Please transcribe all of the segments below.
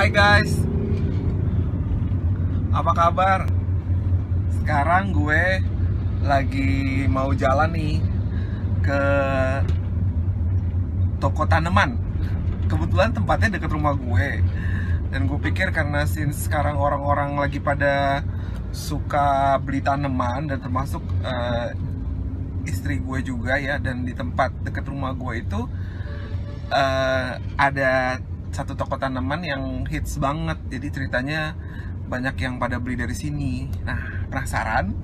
Hai guys, apa kabar? Sekarang gue lagi mau jalan nih ke toko tanaman. Kebetulan tempatnya deket rumah gue. Dan gue pikir karena since sekarang orang-orang lagi pada suka beli tanaman, dan termasuk istri gue juga ya, dan di tempat deket rumah gue itu ada satu toko tanaman yang hits banget. Jadi ceritanya banyak yang pada beli dari sini. Nah, penasaran?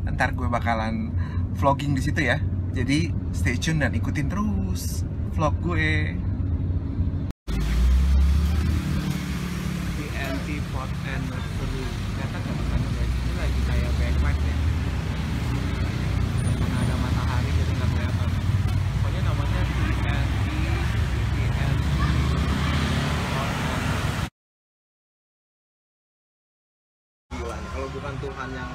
Ntar gue bakalan vlogging di situ ya. Jadi stay tune dan ikutin terus vlog gue. TNT Pot and Nursery. Ternyata teman-teman guys, ini lagi kayak backward ya. Karena ada matahari jadi nggak kelihatan. Pokoknya namanya TNT. Kalau bukan Tuhan yang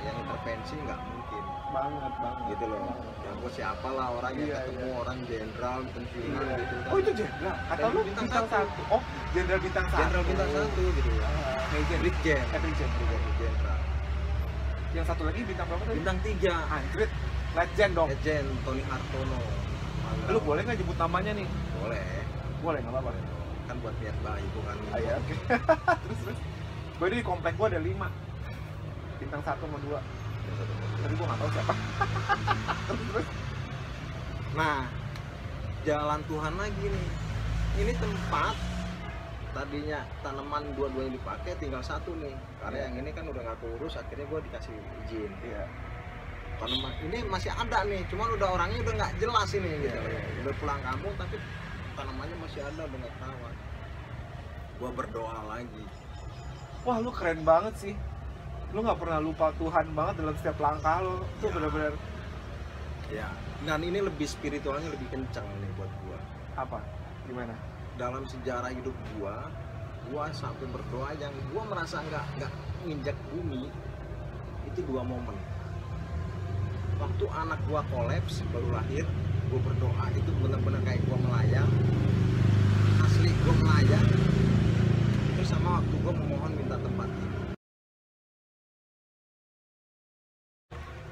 intervensi nggak mungkin Banget gitu loh. Ya gue siapa lah orang yang ketemu orang jenderal pensiunan gitu kan. Oh itu jenderal? Atau lu bintang satu? Oh jenderal bintang satu. Jenderal bintang satu gitu ya. Brigjen. Jenderal. Yang satu lagi bintang berapa tadi? Bintang 3. Anjrit, legend dong. Legend Tony Hartono. Lu boleh nggak jemput namanya nih? Boleh. Boleh, nggak apa-apa. Kan buat niat baik bukan. Iya, oke. Terus. Gue di komplek gue ada 5. Bintang 1 sama 2. Tapi gue nggak tahu siapa. Terus. Nah, jalan Tuhan lagi nih. Ini tempat tadinya tanaman dua-duanya dipakai, tinggal satu nih. Karena yang ini kan udah nggak keurus, akhirnya gue dikasih izin. Iya. Tanaman ini masih ada nih, cuman udah orangnya udah nggak jelas ini gitu. Iya. Udah pulang kampung tapi tanamannya masih ada, udah nggak terawat. Gue berdoa lagi. Wah, lu keren banget sih. Lu nggak pernah lupa Tuhan banget dalam setiap langkah lu. Itu benar-benar. Ya. Dan ini lebih spiritualnya lebih kencang nih buat gue. Apa? Gimana? Dalam sejarah hidup gue sampai berdoa yang gue merasa nggak nginjak bumi itu 2 momen. Waktu anak gue kolaps baru lahir, gue berdoa itu benar-benar kayak gue melayang, asli gue melayang. Itu sama waktu gue memohon minta tempat ini.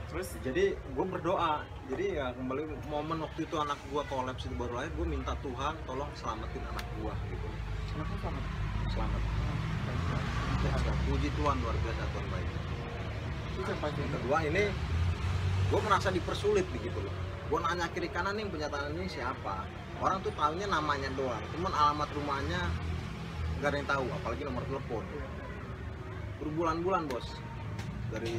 Terus jadi gue berdoa, jadi ya kembali momen waktu itu anak gue kolaps itu baru lahir, gue minta Tuhan tolong selamatin anak gue gitu. Kenapa selamat? Selamat. Puji Tuhan, luar biasa Tuhan baik. Terus yang pasti Kedua ini gue merasa dipersulit begitu loh. Gue nanya kiri kanan nih penyataan ini siapa. Orang tuh tahunya namanya doang, cuman alamat rumahnya nggak ada yang tahu, apalagi nomor telepon. Berbulan-bulan bos, dari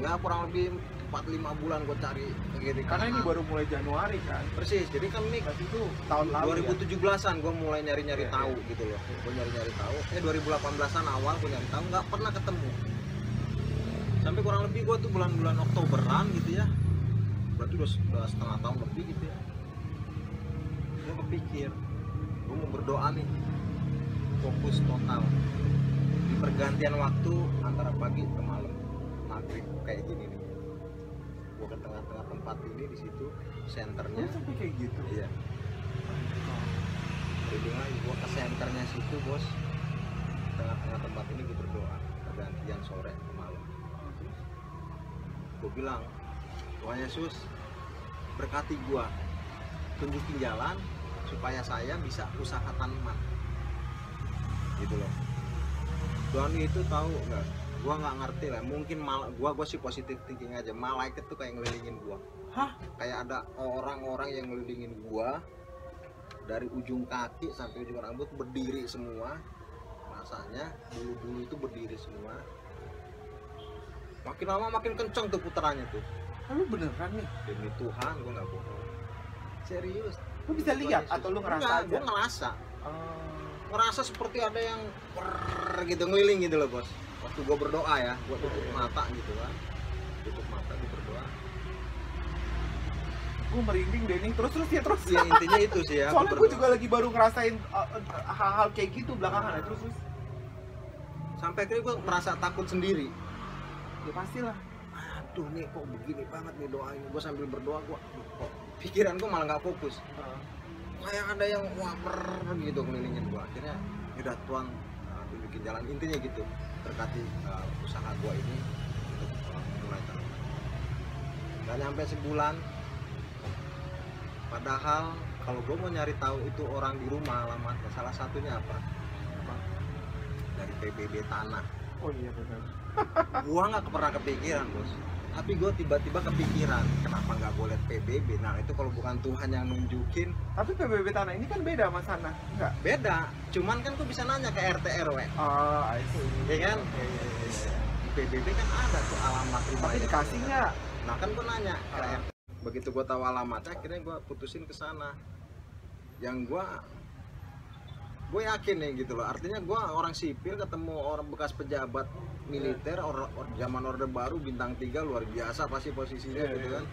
ya kurang lebih 4-5 bulan gue cari ke kiri kanan. karena ini baru mulai Januari kan. Persis, jadi kan ini Berarti itu tahun lalu 2017-an gue mulai nyari-nyari tahu gitu loh. Gue nyari-nyari tahu. 2018-an awal gue nyari tahu, nggak pernah ketemu. Sampai kurang lebih gue tuh bulan-bulan Oktoberan gitu ya. Berarti udah setengah tahun lebih gitu ya. Gue kepikir, gue mau berdoa nih, fokus total di pergantian waktu antara pagi ke malam, maghrib kayak gini nih. Gue ke tengah-tengah tempat ini di situ, senternya. sampai kayak gitu. Iya. Jadi lagi gue ke senternya situ bos, tengah-tengah tempat ini gue berdoa pergantian sore ke malam. Gue bilang, Tuhan Yesus berkati gue, tunjukin jalan supaya saya bisa usaha tanaman gitu loh. Tuhan itu tahu nggak, gue nggak ngerti lah, mungkin gue sih positif thinking aja, malaikat tuh kayak ngelilingin gue. Hah? Kayak ada orang-orang yang ngelilingin gue dari ujung kaki sampai ujung rambut berdiri semua, rasanya bulu-bulu itu berdiri semua. Makin lama makin kenceng tuh putarannya tuh. Lu beneran nih? Demi Tuhan gue nggak bohong, serius. Lu bisa lihat atau lu ngerasa aja? Gue ngerasa. Ngerasa seperti ada yang gitu ngeliling gitu loh bos. Waktu gue berdoa ya, gue tutup mata gitu kan, tutup mata gue berdoa. Gue merinding deh nih. Terus Ya intinya itu sih ya. Soalnya gue juga lagi baru ngerasain hal-hal kayak gitu belakangan ya. Terus sampai akhirnya gue merasa takut sendiri. ya pastilah. Aduh nih kok begini banget nih doanya. Gue sambil berdoa gue kok pikiran gue malah nggak fokus. kayak ada yang waper gitu kelilingin gua. Akhirnya udah Tuhan tunjukin jalan, intinya gitu, berkati usaha gua ini untuk mulai terus. Gak nyampe sebulan, padahal kalau gua mau nyari tahu itu orang di rumah alamatnya, salah satunya apa? Dari PBB tanah. Oh iya benar. Gua nggak pernah kepikiran, bos, tapi gue tiba-tiba kepikiran kenapa nggak gue lihat PBB. Nah itu kalau bukan Tuhan yang nunjukin. Tapi PBB tanah ini kan beda sama sana, enggak? Beda, cuman kan gue bisa nanya ke RT RW. Oh, I see. Iya kan? Iya. Di PBB kan ada tuh alamat rumahnya. Tapi dikasih nggak? Nah kan gue nanya ke RT. Begitu gue tahu alamatnya, akhirnya gue putusin ke sana. Yang gue yakin nih gitu loh. Artinya gue orang sipil ketemu orang bekas pejabat militer, zaman Orde Baru bintang 3 luar biasa pasti posisinya gitu kan.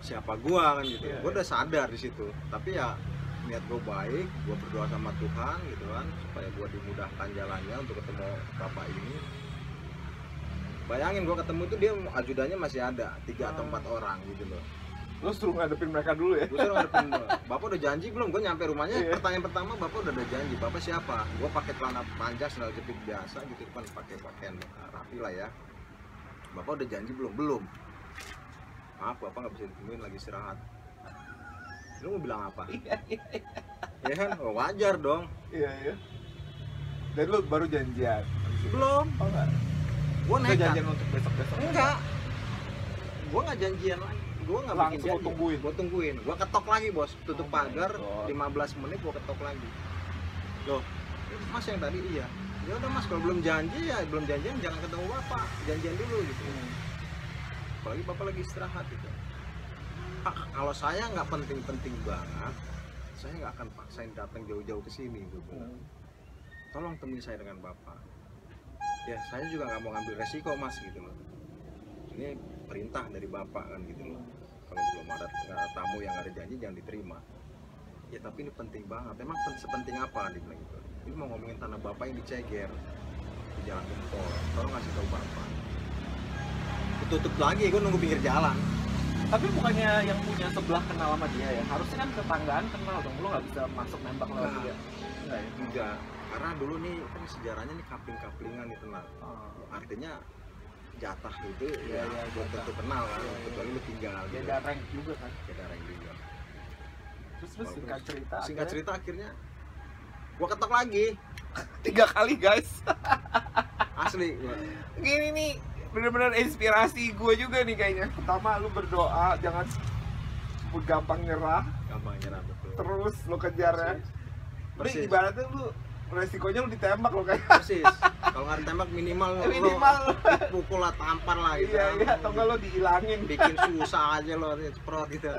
Siapa gua kan gitu. Gua udah sadar di situ. Tapi ya niat gua baik, gua berdoa sama Tuhan gitu kan supaya gua dimudahkan jalannya untuk ketemu bapak ini. Bayangin gua ketemu itu dia ajudannya masih ada 3 atau 4 orang gitu loh. Lo suruh ngadepin mereka dulu ya? Gue suruh ngadepin, bapak udah janji belum? Gue nyampe rumahnya, pertanyaan pertama bapak udah ada janji. Bapak siapa? Gue pakai celana panjang, sandal jepit biasa gitu kan, pakai pakaian rapi lah ya. Bapak udah janji belum? Belum. Maaf, bapak nggak bisa ditemuin, lagi istirahat. Lu mau bilang apa? Ya kan, oh, wajar dong. Iya. Dan lu baru janjian? Belum. Oh enggak? Gue nekat. Janjian untuk besok-besok? Enggak. Gue nggak janjian lagi. Gue nggak bikin janji. Gue tungguin. Gue ketok lagi, bos. Tutup pagar. 15 menit gue ketok lagi. Loh, mas yang tadi iya. Ya udah mas, kalau belum janji ya belum janjian, jangan ketemu bapak. Janjian dulu gitu. Apalagi bapak lagi istirahat gitu. Kalau saya nggak penting-penting banget, saya nggak akan paksain datang jauh-jauh ke sini gitu. Tolong temui saya dengan bapak. Ya saya juga nggak mau ngambil resiko mas gitu loh. Ini perintah dari bapak kan gitu loh. Kalau belum ada tamu yang ada janji jangan diterima. Ya tapi ini penting banget. Emang sepenting apa dia bilang gitu. Ini mau ngomongin tanah bapak yang diceger di Jalan Gempol. Tolong ngasih tahu bapak. Tutup lagi, gue nunggu pinggir jalan. Tapi bukannya yang punya sebelah kenal sama dia ya? Harusnya kan tetanggaan kenal dong. Lu nggak bisa masuk nembak lewat dia. Enggak ya? Enggak. Karena dulu nih kan sejarahnya nih kapling-kaplingan nih tenang. Artinya jatah itu ya buat tentu kenal kan, kecuali lu tinggal gitu. Beda rank juga kan? Beda rank juga. Terus singkat cerita akhirnya gua ketok lagi 3 kali guys. Asli gua. Gini nih, bener-bener inspirasi gue juga nih kayaknya. Pertama lu berdoa, jangan gampang nyerah. Betul. Terus lu kejar ya. Tapi ibaratnya lu resikonya lu ditembak lo kayak. Persis. Kalau nggak ditembak minimal lo pukul lah, tampar lah gitu. Iya, atau nggak lo dihilangin. Bikin susah aja lo, ceprot gitu.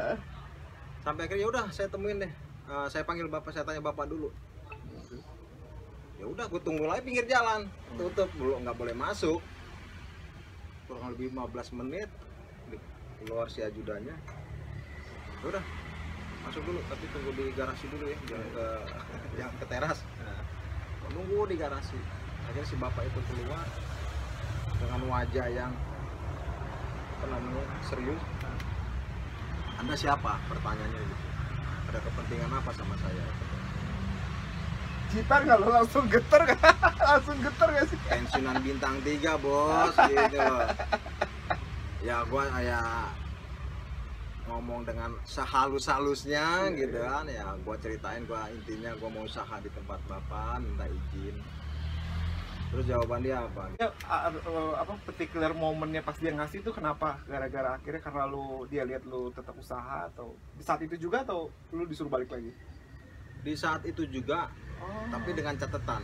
Sampai akhirnya ya udah saya temuin deh. Saya panggil bapak, saya tanya bapak dulu. Ya udah, gue tunggu lagi pinggir jalan. Tutup, belum nggak boleh masuk. Kurang lebih 15 menit keluar si ajudannya. Ya udah, masuk dulu, tapi tunggu di garasi dulu ya, jangan ke teras. Nunggu di garasi. Akhirnya si bapak itu keluar dengan wajah yang serius. Anda siapa? Pertanyaannya gitu. Ada kepentingan apa sama saya? Gitar nggak lo langsung getar kan? Langsung getar nggak sih? Pensiunan bintang 3 bos, gitu loh. Ya gua kayak ngomong dengan sehalus-halusnya gitu kan, ya gua ceritain intinya gua mau usaha di tempat bapak, minta izin. Terus jawaban dia apa? Ya, apa particular momennya pas dia ngasih itu kenapa? Gara-gara akhirnya karena dia lihat lu tetap usaha, atau di saat itu juga, atau lu disuruh balik lagi? Di saat itu juga, tapi dengan catatan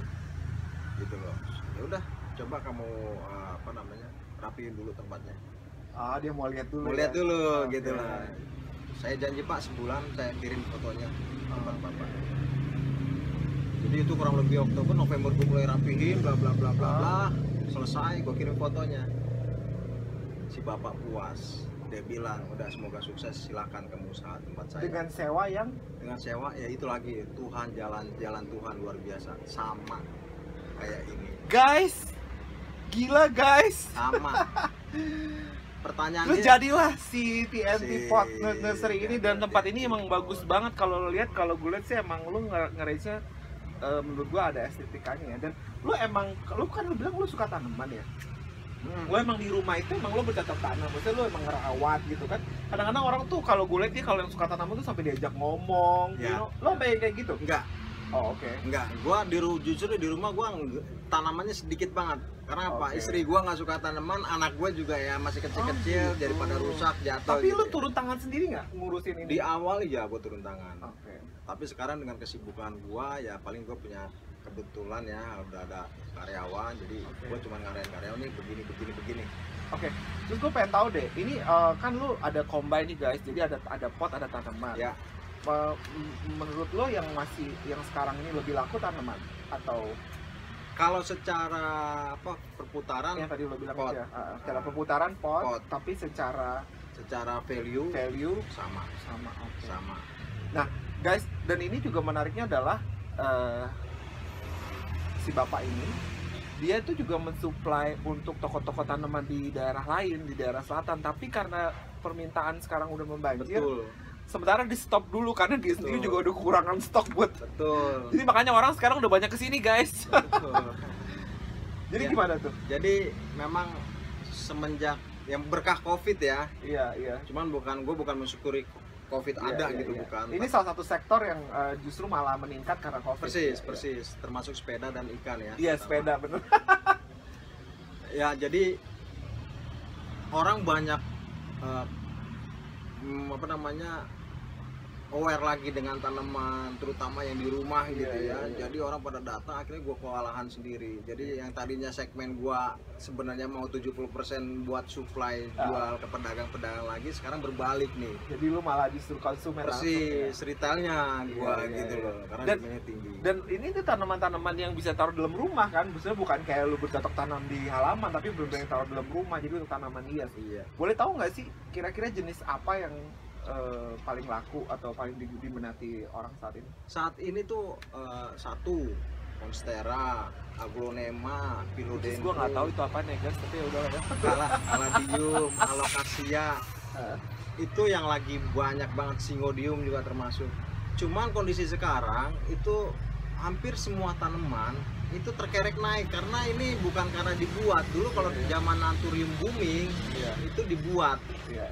gitu loh. Ya udah, coba kamu rapiin dulu tempatnya. Dia mau lihat dulu. Mau lihat dulu gitu lah. Saya janji Pak, sebulan saya kirim fotonya tempat bapak. Jadi itu kurang lebih Oktober, November gue mulai rapihin, bla bla bla bla bla. Selesai, gue kirim fotonya. Si bapak puas. Dia bilang, udah semoga sukses, silakan kamu usaha tempat saya. Dengan sewa yang? Dengan sewa, ya itu lagi, Tuhan, jalan Tuhan luar biasa. Sama kayak ini. Guys, gila guys. Sama. pertanyaan Terus dia, jadilah si TNT Si Pot Nursery ini, dan TNT. tempat ini emang bagus banget kalau lo lihat. Kalau gue lihat sih emang lu nge-raise-nya menurut gua ada estetikanya ya. Dan lu emang, lu kan lu bilang lu suka tanaman ya. Lu emang di rumah itu emang lu bercocok tanam, maksudnya lu emang ngerawat gitu kan. Kadang-kadang orang tuh kalau gue lihat dia kalau yang suka tanaman tuh sampai diajak ngomong, Ya. Lo sampai kayak gitu? enggak. Oh, oke. Enggak, justru di rumah gua tanamannya sedikit banget. Karena apa? Oke. Istri gua nggak suka tanaman, anak gua juga ya masih kecil-kecil, gitu. daripada rusak jatuh. Tapi gitu lu ya. turun tangan sendiri nggak ngurusin ini? Di awal ya gua turun tangan. Oke. Tapi sekarang dengan kesibukan gua ya paling gua punya kebetulan ya udah ada karyawan, jadi Oke. gua cuma ngarahin karyawan nih begini. Oke. Terus gue pengen tahu deh, ini kan lu ada combine nih guys, jadi ada pot, ada tanaman. Ya, Menurut lo yang sekarang ini lebih laku tanaman atau kalau secara apa perputaran, yang tadi lo bilang pot. aja, secara perputaran pot, Pot. tapi secara secara value sama. sama. Oke. Sama. Nah, guys, dan ini juga menariknya adalah si bapak ini, dia tuh juga mensuplai untuk toko-toko tanaman di daerah lain, di daerah selatan. Tapi karena permintaan sekarang udah membanjir, Betul. sementara di stop dulu karena dia sendiri Betul. juga udah kekurangan stok buat. Betul. Jadi makanya orang sekarang udah banyak kesini guys. Betul. Jadi Ya. gimana tuh? Jadi memang semenjak yang berkah Covid ya, Iya. cuman gue bukan mensyukuri Covid Iya, ada iya, gitu, iya. bukan. Ini salah satu sektor yang justru malah meningkat karena Covid. Persis, Iya, persis, termasuk sepeda dan ikan ya. Iya, sepeda bener. Ya, jadi orang banyak apa namanya aware lagi dengan tanaman, terutama yang di rumah gitu Iya, ya. iya. Jadi orang pada datang, akhirnya gue kewalahan sendiri. Jadi yang tadinya segmen gue sebenarnya mau 70% buat supply jual ke pedagang-pedagang lagi, sekarang berbalik nih. Jadi lu malah justru konsumen langsung ya. Persis, retailnya gue Iya, gitu iya. loh, karena Dan- demandnya tinggi. Dan ini tuh tanaman-tanaman yang bisa taruh dalam rumah kan, maksudnya bukan kayak lu bercocok tanam di halaman, tapi benar-benar taruh dalam rumah, jadi untuk tanaman hias. Iya. Boleh tahu nggak sih kira-kira jenis apa yang paling laku atau paling diminati orang saat ini? Saat ini tuh satu Monstera, Aglonema, Terus Philodendron, gue nggak tahu itu apa nih guys, tapi ya udah lah ya. Caladium, Alocasia. Eh. Itu yang lagi banyak banget, Syngodium juga termasuk. Cuman kondisi sekarang itu hampir semua tanaman itu terkerek naik karena ini bukan karena dibuat. Dulu kalau Iya. zaman Anthurium booming Iya. itu dibuat Iya.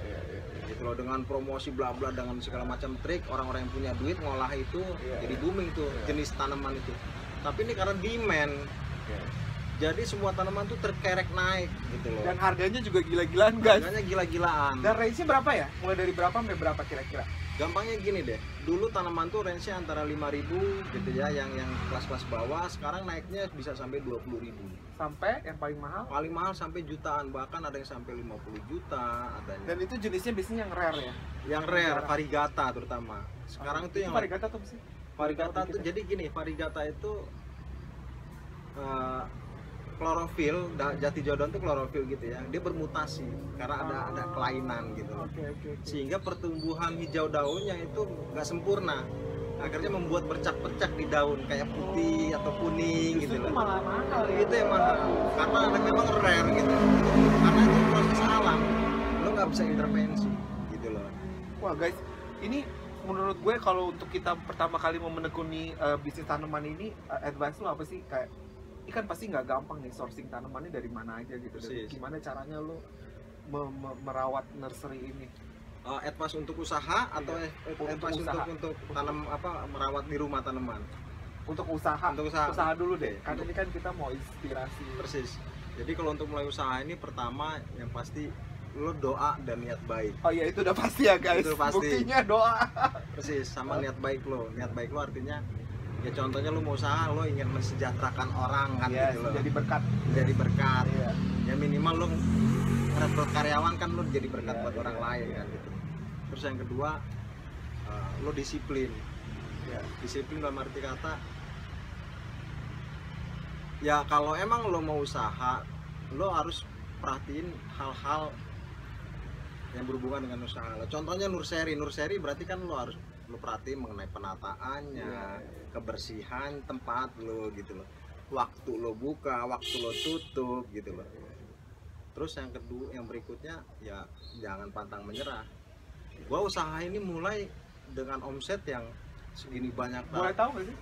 gitu loh, dengan promosi bla bla dengan segala macam trik, orang-orang yang punya duit ngolah itu Iya, jadi iya. booming tuh Iya. jenis tanaman itu. Tapi ini karena demand, jadi semua tanaman tuh terkerek naik gitu loh. Dan harganya juga gila-gilaan guys. Harganya gila-gilaan. Dan range-nya berapa ya? Mulai dari berapa sampai berapa kira-kira? Gampangnya gini deh, dulu tanaman tuh range-nya antara 5.000 gitu ya, yang kelas-kelas bawah, sekarang naiknya bisa sampai 20.000. Sampai yang paling mahal? Paling mahal sampai jutaan, bahkan ada yang sampai 50 juta adanya. Dan itu jenisnya biasanya yang rare ya? Yang rare, variegata terutama. Sekarang itu yang variegata tuh apa sih? variegata tuh, jadi gini, variegata itu klorofil, jati jodoh itu klorofil gitu ya. Dia bermutasi karena ada kelainan gitu. Oke. Sehingga pertumbuhan hijau daunnya itu nggak sempurna, akhirnya membuat bercak-bercak di daun kayak putih atau kuning Justru gitu itu loh. malah mahal ya? Itu yang mahal karena memang rare gitu, karena itu proses alam, lo nggak bisa intervensi gitu loh. Wah guys, ini menurut gue kalau untuk kita pertama kali mau menekuni bisnis tanaman ini, advice lo apa sih? Kayak ini kan pasti nggak gampang nih sourcing tanamannya dari mana aja gitu. Dan Persis. gimana caranya lo merawat nursery ini? Advice untuk usaha atau Untuk advice usaha. untuk tanam apa, merawat di rumah tanaman? Untuk usaha. Untuk usaha. Dulu deh. Oke. Karena ini kan kita mau inspirasi. Persis. Jadi kalau untuk mulai usaha ini, pertama yang pasti lo doa dan niat baik. Oh iya, itu udah pasti ya guys. Itu pasti. Buktinya doa. Persis, sama niat baik lo. Niat baik lo artinya ya contohnya lo mau usaha, lo ingin mensejahterakan orang kan Yes, gitu loh. jadi berkat. Jadi berkat. Iya. Ya minimal lo rekrut karyawan kan, lo jadi berkat Iya, buat iya, orang lain iya. kan gitu. Terus yang kedua, lo disiplin. Iya. Disiplin dalam arti kata, ya kalau emang lo mau usaha, lo harus perhatiin hal-hal yang berhubungan dengan usaha lo. Contohnya nursery berarti kan lo harus lo perhatiin mengenai penataannya, Iya. kebersihan tempat lo gitu loh, waktu lo buka, waktu lo tutup gitu loh. Terus yang kedua, yang berikutnya ya jangan pantang menyerah. Gua usaha ini mulai dengan omset yang segini banyak. Boleh tahu nggak sih?